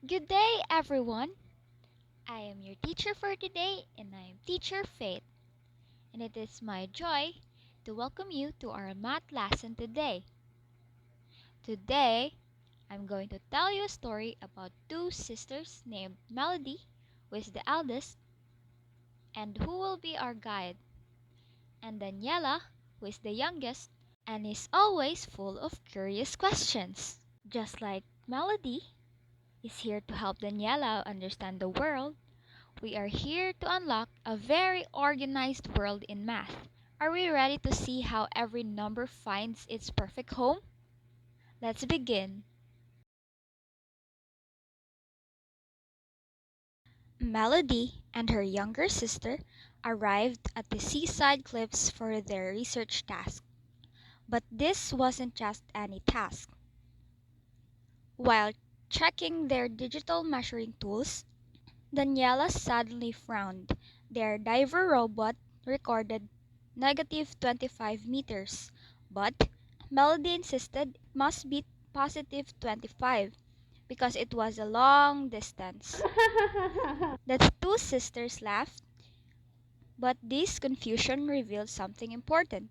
Good day, everyone. I am your teacher for today, and I am Teacher Faith. And it is my joy to welcome you to our math lesson today. Today, I'm going to tell you a story about two sisters named Melody, who is the eldest, and who will be our guide, and Daniela, who is the youngest, and is always full of curious questions. Just like Melody is here to help Daniela understand the world, we are here to unlock a very organized world in math. Are we ready to see how every number finds its perfect home? Let's begin. Melody and her younger sister arrived at the seaside cliffs for their research task. But this wasn't just any task. While checking their digital measuring tools, Daniela suddenly frowned. Their diver robot recorded negative 25 meters, but Melody insisted it must be positive 25 because it was a long distance. The two sisters laughed, but this confusion revealed something important.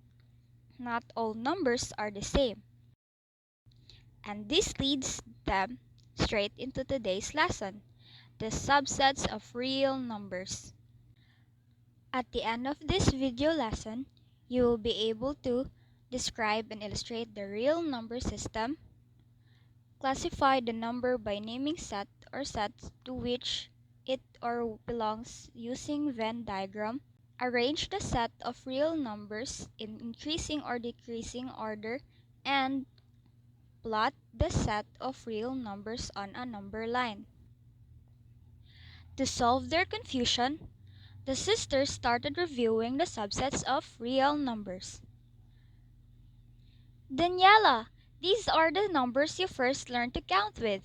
Not all numbers are the same, and this leads them straight into today's lesson, the subsets of real numbers. At the end of this video lesson, you will be able to describe and illustrate the real number system, classify the number by naming set or sets to which it or belongs using Venn diagram, arrange the set of real numbers in increasing or decreasing order, and plot the set of real numbers on a number line. To solve their confusion, the sisters started reviewing the subsets of real numbers. Daniela, these are the numbers you first learned to count with.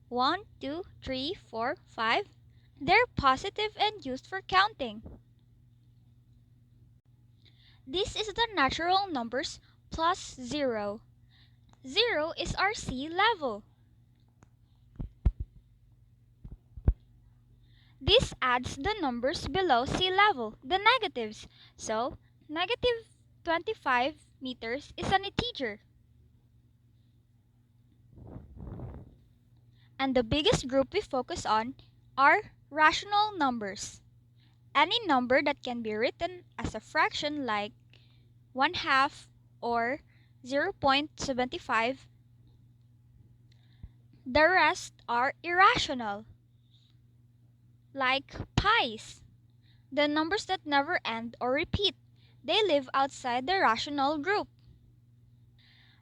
1, 2, 3, 4, 5. They're positive and used for counting. This is the natural numbers plus 0. 0 is our sea level. This adds the numbers below sea level, the negatives. So, negative 25 meters is an integer. And the biggest group we focus on are rational numbers. Any number that can be written as a fraction like 1/2 or 0.75. The rest are irrational, like pies, the numbers that never end or repeat. They live outside the rational group.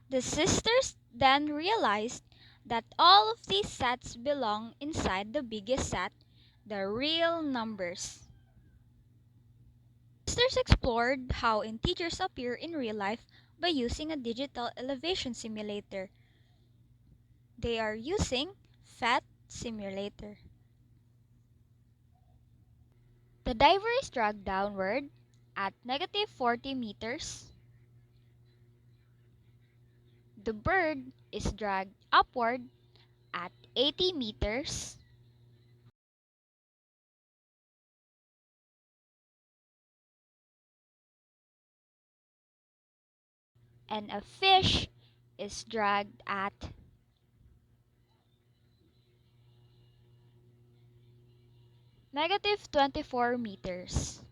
The sisters then realized that all of these sets belong inside the biggest set, the real numbers. Sisters explored how integers appear in real life by using a digital elevation simulator. They are using PhET simulator. The diver is dragged downward at negative 40 meters. The bird is dragged upward at 80 meters. And a fish is dragged at negative 24 meters.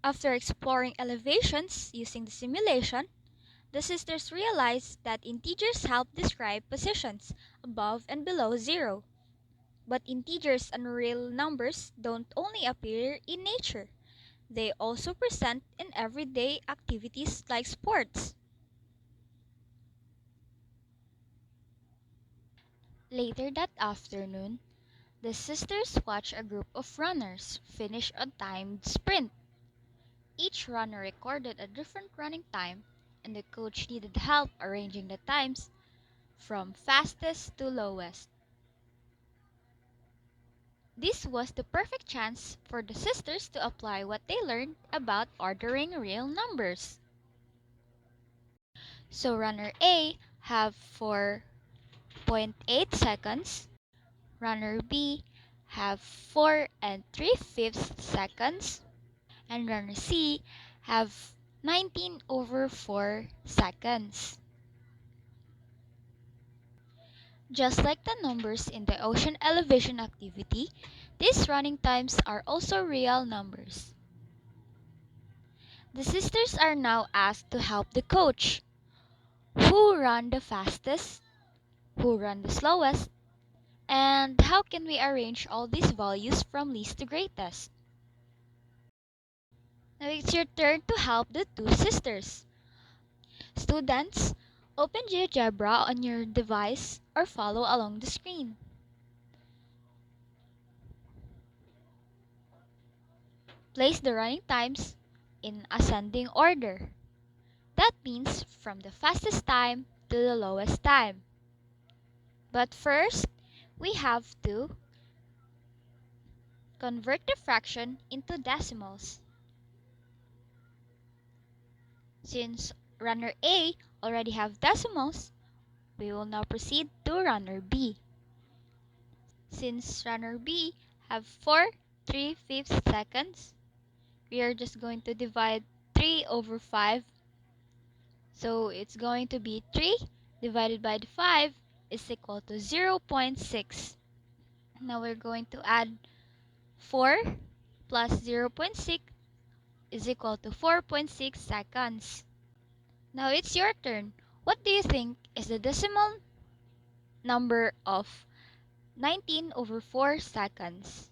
After exploring elevations using the simulation, the sisters realized that integers help describe positions above and below zero. But integers and real numbers don't only appear in nature. They also present in everyday activities like sports. Later that afternoon, the sisters watched a group of runners finish a timed sprint. Each runner recorded a different running time, and the coach needed help arranging the times from fastest to lowest. This was the perfect chance for the sisters to apply what they learned about ordering real numbers. So runner A have for 0.8 seconds. Runner B have 4 and 3/5 seconds. And runner C have 19/4 seconds. Just like the numbers in the ocean elevation activity, these running times are also real numbers. The sisters are now asked to help the coach. Who ran the fastest? Who ran the slowest? And how can we arrange all these values from least to greatest? Now it's your turn to help the two sisters. Students, open GeoGebra on your device or follow along the screen. Place the running times in ascending order. That means from the fastest time to the lowest time. But first, we have to convert the fraction into decimals. Since runner A already have decimals, we will now proceed to runner B. Since runner B have 4 3/5 seconds, we are just going to divide 3/5. So it's going to be 3 divided by the 5 is equal to 0.6. Now we're going to add 4 plus 0.6 is equal to 4.6 seconds. Now it's your turn. What do you think is the decimal number of 19/4 seconds?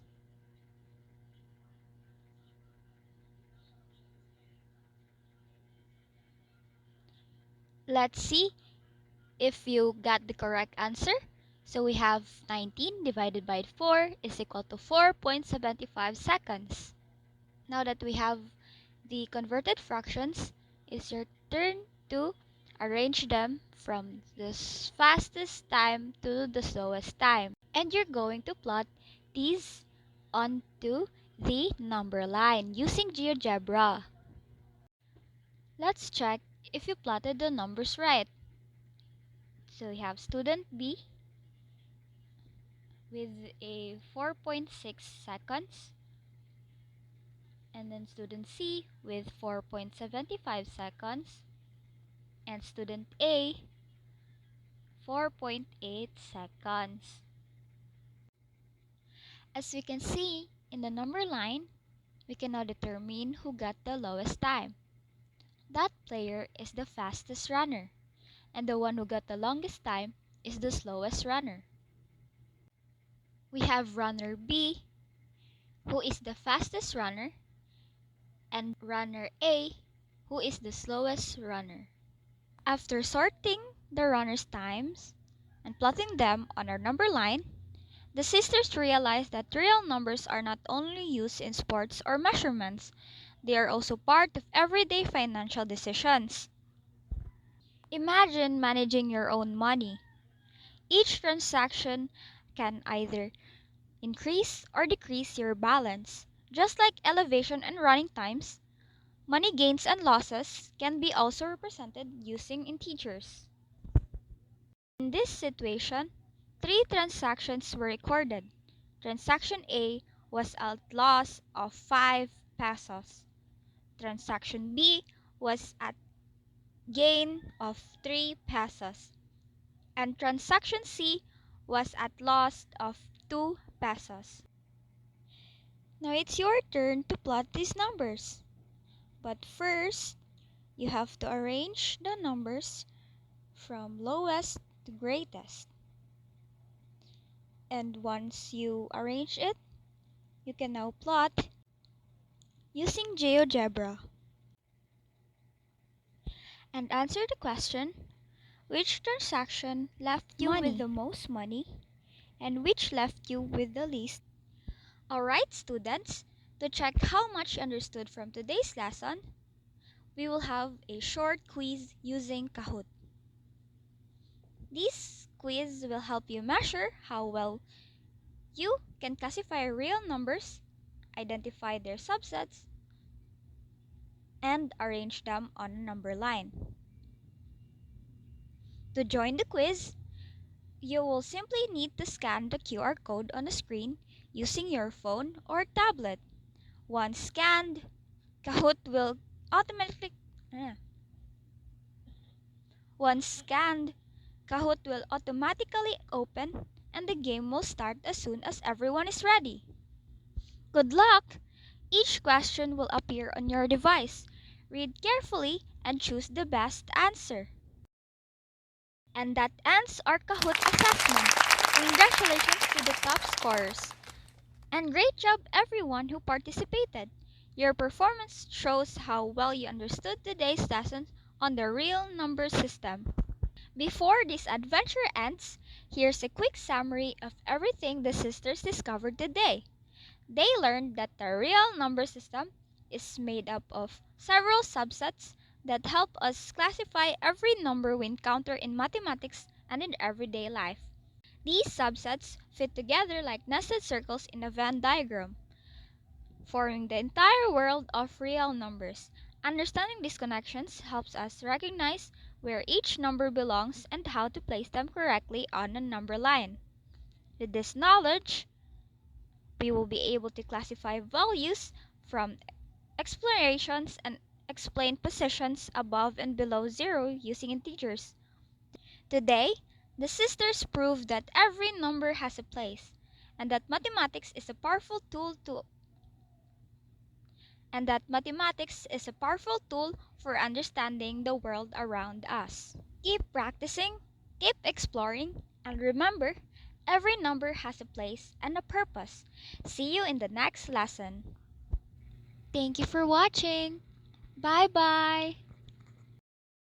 Let's see if you got the correct answer. So we have 19 divided by 4 is equal to 4.75 seconds. Now that we have the converted fractions, it's your turn to arrange them from the fastest time to the slowest time. And you're going to plot these onto the number line using GeoGebra. Let's check if you plotted the numbers right. So we have student B with a 4.6 seconds, and then student C with 4.75 seconds, and student A 4.8 seconds. As we can see in the number line, we can now determine who got the lowest time. That player is the fastest runner, and the one who got the longest time is the slowest runner. We have runner B, who is the fastest runner, and runner A, who is the slowest runner. After sorting the runners' times and plotting them on our number line, the sisters realized that real numbers are not only used in sports or measurements, they are also part of everyday financial decisions. Imagine managing your own money. Each transaction can either increase or decrease your balance. Just like elevation and running times, money gains and losses can be also represented using integers. In this situation, three transactions were recorded. Transaction A was a loss of 5 pesos. Transaction B was at gain of 3 pesos. And transaction C was at loss of 2 pesos. Now it's your turn to plot these numbers. But first, you have to arrange the numbers from lowest to greatest. And once you arrange it, you can now plot using GeoGebra and answer the question, which transaction left you with the most money and which left you with the least? Alright students, to check how much you understood from today's lesson, we will have a short quiz using Kahoot. This quiz will help you measure how well you can classify real numbers, identify their subsets, and arrange them on a number line. To join the quiz, You will simply need to scan the QR code on the screen using your phone or tablet. Once scanned, Kahoot will automatically eh, Once scanned, Kahoot will automatically open and the game will start as soon as everyone is ready. Good luck! Each question will appear on your device. Read carefully and choose the best answer. And that ends our Kahoot assessment. Congratulations to the top scorers. And great job everyone who participated. Your performance shows how well you understood today's lesson on the real number system. Before this adventure ends, here's a quick summary of everything the sisters discovered today. They learned that the real number system is made up of several subsets that help us classify every number we encounter in mathematics and in everyday life. These subsets fit together like nested circles in a Venn diagram, forming the entire world of real numbers. Understanding these connections helps us recognize where each number belongs and how to place them correctly on a number line. With this knowledge, we will be able to classify values from explorations and explain positions above and below zero using integers. Today, the sisters proved that every number has a place and that mathematics is a powerful tool for understanding the world around us. Keep practicing, keep exploring, and remember, every number has a place and a purpose. See you in the next lesson. Thank you for watching. Bye bye.